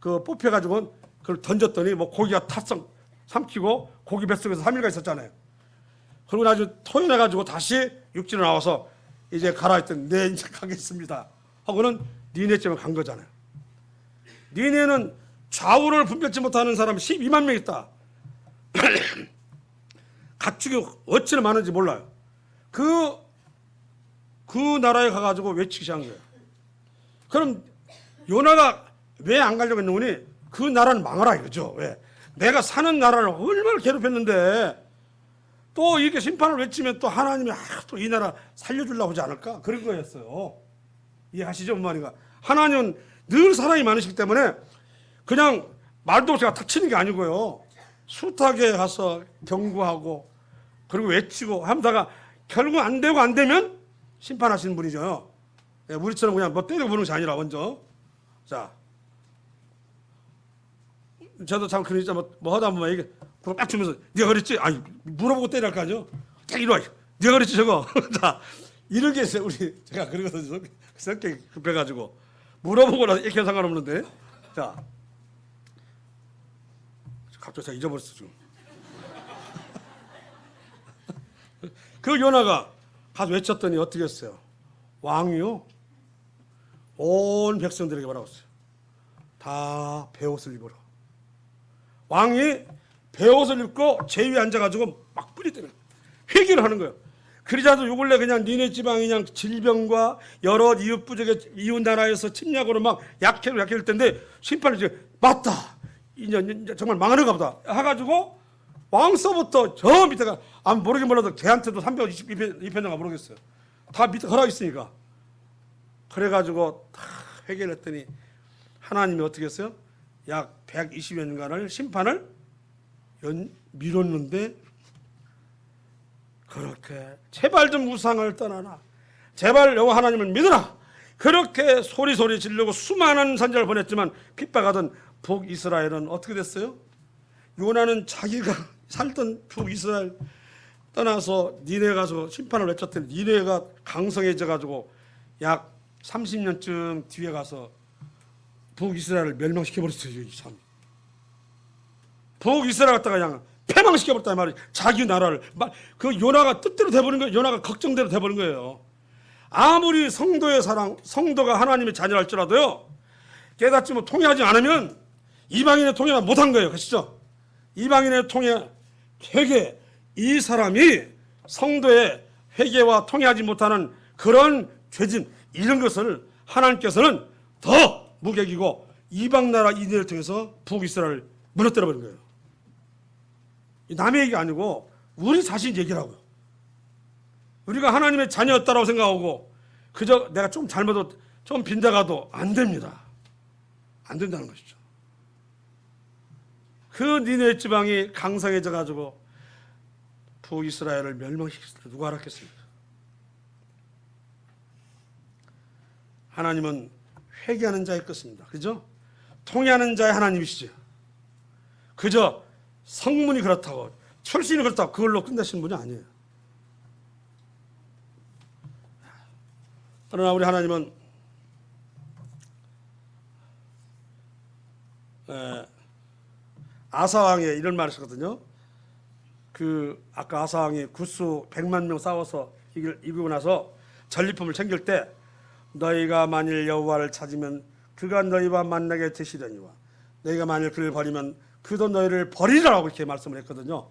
그 뽑혀가지고 그걸 던졌더니 뭐 고기가 탔성 삼키고 고기 뱃속에서 3일간 있었잖아요. 그리고 나중에 토해내가지고 다시 육지로 나와서 이제 가라 했더니 네 이제 가겠습니다 하고는 니네쯤에 간 거잖아요. 니네는 좌우를 분별치 못하는 사람 12만 명 있다. 가축이 어찌나 많은지 몰라요. 그 나라에 가가지고 외치기 시작한 거예요. 그럼 요나가 왜 안 가려고 했느니 그 나라는 망하라 이거죠. 왜? 내가 사는 나라를 얼마나 괴롭혔는데 또 이렇게 심판을 외치면 또 하나님이 또 이 나라 살려주려고 하지 않을까? 그런 거였어요. 이해하시죠? 뭔 말인가? 하나님은 늘 사랑이 많으시기 때문에 그냥 말도 없이 탁 치는 게 아니고요. 숱하게 가서 경고하고 그리고 외치고 하면다가 결국 안 되고 안 되면 심판하시는 분이죠. 우리처럼 그냥 뭐 때리고 부는 것이 아니라 먼저. 자, 저도 참 그러니까 뭐 하다 보면 이게 딱 주면서 네가 그랬지? 아니 물어보고 때릴 거 아니요? 이리 와. 네가 그랬지 저거. 자, 이런 게 있어요. 제가 그러거든요. 성격이 급해가지고 물어보고 나서 이렇게 상관없는데. 자, 갑자기 제가 잊어버렸어 지금. 그 요나가 가서 외쳤더니 어떻게 했어요? 왕이요 온 백성들에게 뭐라고 했어요? 다 베옷을 입어라. 왕이 베옷을 입고 제위에 앉아가지고 막 뿌리대는 회개를 하는 거예요. 그러자도 요 근래 그냥 니네 지방이 그냥 질병과 여러 이웃 부족의 이웃 나라에서 침략으로 막 약해질 텐데 심판을 이제 맞다. 이제 정말 망하는가 보다 해가지고 왕서부터 저 밑에가 모르긴 몰라도 걔한테도 322편인가 모르겠어요. 다 밑에 허락 있으니까. 그래가지고 다 회개를 했더니 하나님이 어떻게 했어요? 약 120여 년간을 심판을 미뤘는데, 그렇게 제발 좀 우상을 떠나라, 제발 여호와 하나님을 믿으라, 그렇게 소리소리 지르고 수많은 선지자를 보냈지만 핍박하던 북이스라엘은 어떻게 됐어요? 요나는 자기가 살던 북이스라엘 떠나서 니네 가서 심판을 외쳤더니 니네가 강성해져 가지고 약 30년쯤 뒤에 가서 북이스라엘을 멸망시켜 버렸어요. 이 참. 북이스라엘 갖다가 그냥 패망시켜 버렸단 말이에요. 자기 나라를. 그 요나가 뜻대로 돼버린 거예요. 요나가 걱정대로 돼버린 거예요. 아무리 성도의 사랑, 성도가 하나님의 자녀랄지라도요, 깨닫지 못 통회하지 않으면 이방인의 통회 못한 거예요. 그렇죠? 이방인의 통회, 회개, 이 사람이 성도의 회개와 통회하지 못하는 그런 죄짐, 이런 것을 하나님께서는 더 무객이고 이방 나라 이들을 통해서 북이스라엘을 무너뜨려 버린 거예요. 남의 얘기가 아니고 우리 자신 얘기라고요. 우리가 하나님의 자녀였다라고 생각하고 그저 내가 좀 잘못도 좀 빈다가도 안 됩니다. 안 된다는 것이죠. 그 니네 지방이 강성해져 가지고 북이스라엘을 멸망시켰을 때 누가 알았겠습니까? 하나님은 회개하는 자의 것입니다. 그죠? 통회하는 자의 하나님이시죠. 그저 성문이 그렇다고 출신이 그렇다고 그걸로 끝내시는 분이 아니에요. 그러나 우리 하나님은 아사왕에 이런 말을 했거든요. 아까 아사왕이 굿수 100만 명 싸워서 이기고 나서 전리품을 챙길 때 너희가 만일 여호와를 찾으면 그가 너희와 만나게 되시려니와 너희가 만일 그를 버리면 그도 너희를 버리라고 이렇게 말씀을 했거든요.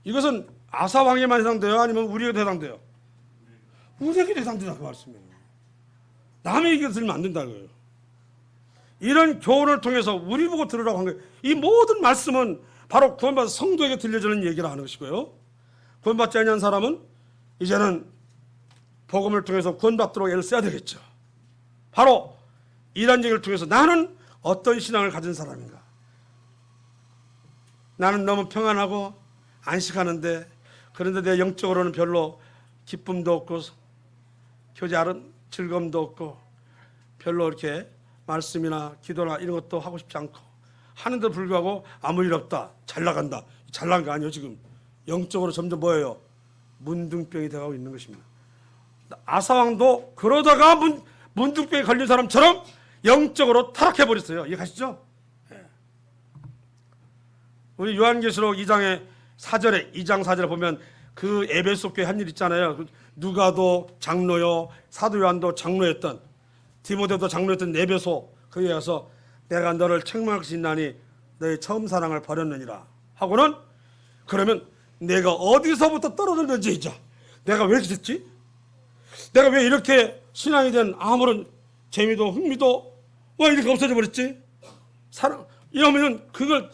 이것은 아사왕에만 해당돼요? 아니면 우리에게도 해당돼요? 우리에게도 해당된다 그 말씀이에요. 남의 얘기 들으면 안 된다는 거예요. 이런 교훈을 통해서 우리 보고 들으라고 한 거예요. 이 모든 말씀은 바로 구원받은 성도에게 들려주는 얘기를 하는 것이고요. 구원받지 않은 사람은 이제는 복음을 통해서 구원받도록 애를 써야 되겠죠. 바로 이런 얘기를 통해서 나는 어떤 신앙을 가진 사람인가? 나는 너무 평안하고 안식하는데 그런데 내 영적으로는 별로 기쁨도 없고 교제하는 즐거움도 없고 별로 이렇게 말씀이나 기도나 이런 것도 하고 싶지 않고 하는데도 불구하고 아무 일 없다, 잘 나간다. 잘 나간 거 아니에요. 지금 영적으로 점점 뭐예요? 문둥병이 되어가고 있는 것입니다. 아사왕도 그러다가 문둥병에 걸린 사람처럼 영적으로 타락해버렸어요. 이해가시죠? 네. 우리 요한계시록 2장 4절에 보면 그 에베소 교회 한 일 있잖아요. 누가도 장로요, 사도 요한도 장로였던, 디모데도 장로였던 에베소 거기에 가서 내가 너를 책망할 것이 있나니 너의 처음 사랑을 버렸느니라 하고는, 그러면 내가 어디서부터 떨어졌는지, 이제 내가 왜 이렇게 됐지? 내가 왜 이렇게 신앙에 대한 아무런 재미도 흥미도 왜 이렇게 없어져 버렸지? 이러면 그걸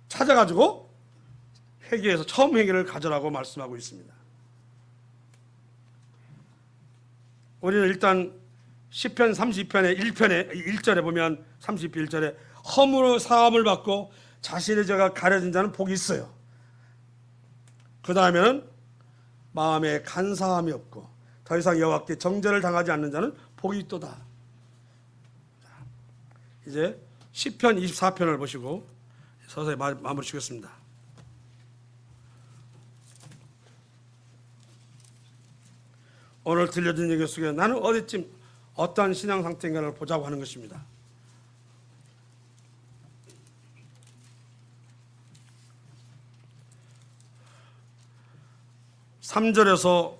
찾아가지고 회개해서 처음 회개를 가져라고 말씀하고 있습니다. 우리는 일단 시편 30편의 1절에 보면 30편 1절에 허물로 사함을 받고 자신의 죄가 가려진 자는 복이 있어요. 그 다음에는 마음에 간사함이 없고 더 이상 여호와께 정죄를 당하지 않는 자는 복이 있도다. 이제 시편 24편을 보시고 서서히 마무리 주겠습니다. 오늘 들려준 얘기 속에 나는 어디쯤 어떠한 신앙 상태인가를 보자고 하는 것입니다. (3절에서)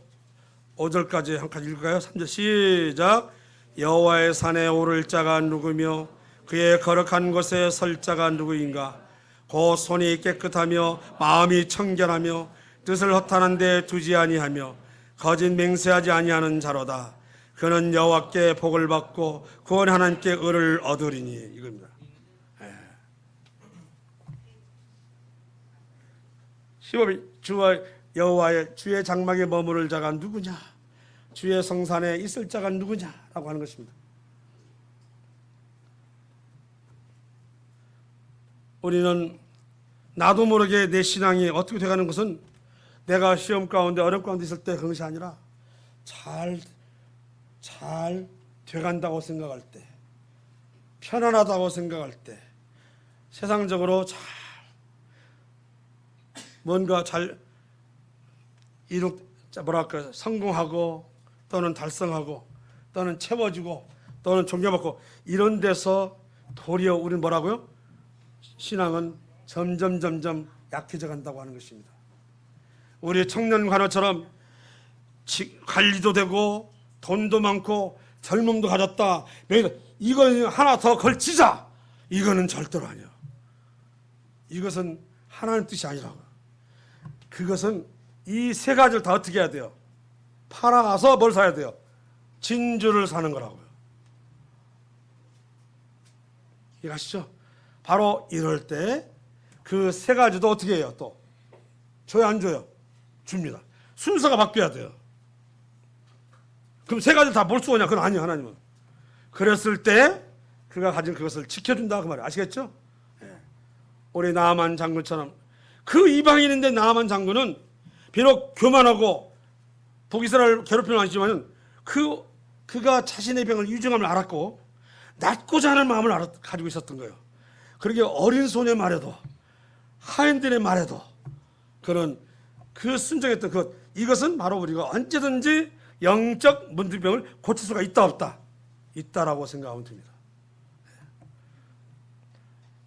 5절까지 한 칸 읽을까요? 3절 시작. 여호와의 산에 오를 자가 누구며 그의 거룩한 곳에 설 자가 누구인가? 곧 손이 깨끗하며 마음이 청결하며 뜻을 허탄한 데 두지 아니하며 거짓 맹세하지 아니하는 자로다. 그는 여호와께 복을 받고 구원 하나님께 의를 얻으리니. 이겁니다. 15일 주와 여호와의 주의 장막에 머무를 자가 누구냐, 주의 성산에 있을 자가 누구냐라고 하는 것입니다. 우리는 나도 모르게 내 신앙이 어떻게 돼가는 것은 내가 시험 가운데 어려움 가운데 있을 때 그런 것이 아니라 잘 돼간다고 생각할 때, 편안하다고 생각할 때, 세상적으로 뭔가 성공하고 또는 달성하고 또는 채워지고 또는 존경받고 이런 데서 도리어 우리는 뭐라고요? 신앙은 점점 약해져 간다고 하는 것입니다. 우리 청년 관원처럼 관리도 되고 돈도 많고 젊음도 가졌다, 이거 하나 더 걸치자, 이거는 절대로 아니야. 이것은 하나님 뜻이 아니라고. 그것은 이 세 가지를 다 어떻게 해야 돼요? 팔아서 뭘 사야 돼요? 진주를 사는 거라고요. 이해가시죠? 바로 이럴 때 그 세 가지도 어떻게 해요? 또 줘요, 안 줘요? 줍니다. 순서가 바뀌어야 돼요. 그럼 세 가지 다 뭘 쏘냐? 그건 아니에요, 하나님은. 그랬을 때 그가 가진 그것을 지켜준다 그 말이에요. 아시겠죠? 우리 나아만 장군처럼 그 이방인인데 나아만 장군은 비록 교만하고 북이스라엘 괴롭힘을 하지만은 그가 자신의 병을 유증함을 알았고 낫고자 하는 마음을 가지고 있었던 거예요. 그러게 어린 소녀의 말에도 하인들의 말에도 그런 그 순종했던 이것은 바로 우리가 언제든지 영적 문제병을 고칠 수가 있다 없다? 있다라고 생각하면 됩니다.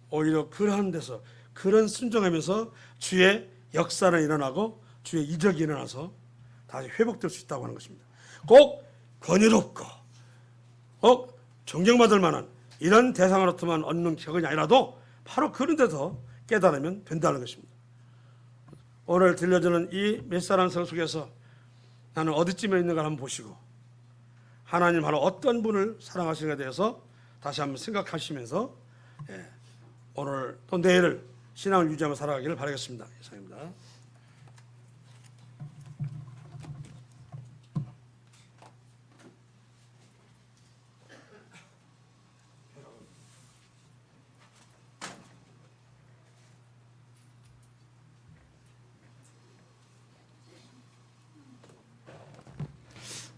오히려 그러한 데서 그런 순종하면서 주의 역사는 일어나고 주의 이적이 일어나서 다시 회복될 수 있다고 하는 것입니다. 꼭 권위롭고 존경받을 만한 이런 대상으로부터만 얻는 격이 아니라도 바로 그런 데서 깨달으면 된다는 것입니다. 오늘 들려주는 이 메시아라는 속에서 나는 어디쯤에 있는가 한번 보시고 하나님 바로 어떤 분을 사랑하시는가에 대해서 다시 한번 생각하시면서 오늘 또 내일을 신앙을 유지하며 살아가기를 바라겠습니다. 이상입니다.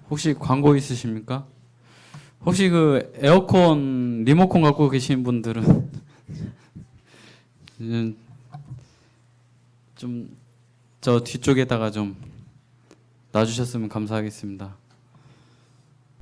혹시 광고 있으십니까? 혹시 그 에어컨 리모컨 갖고 계신 분들은 좀 저 뒤쪽에다가 좀 놔주셨으면 감사하겠습니다.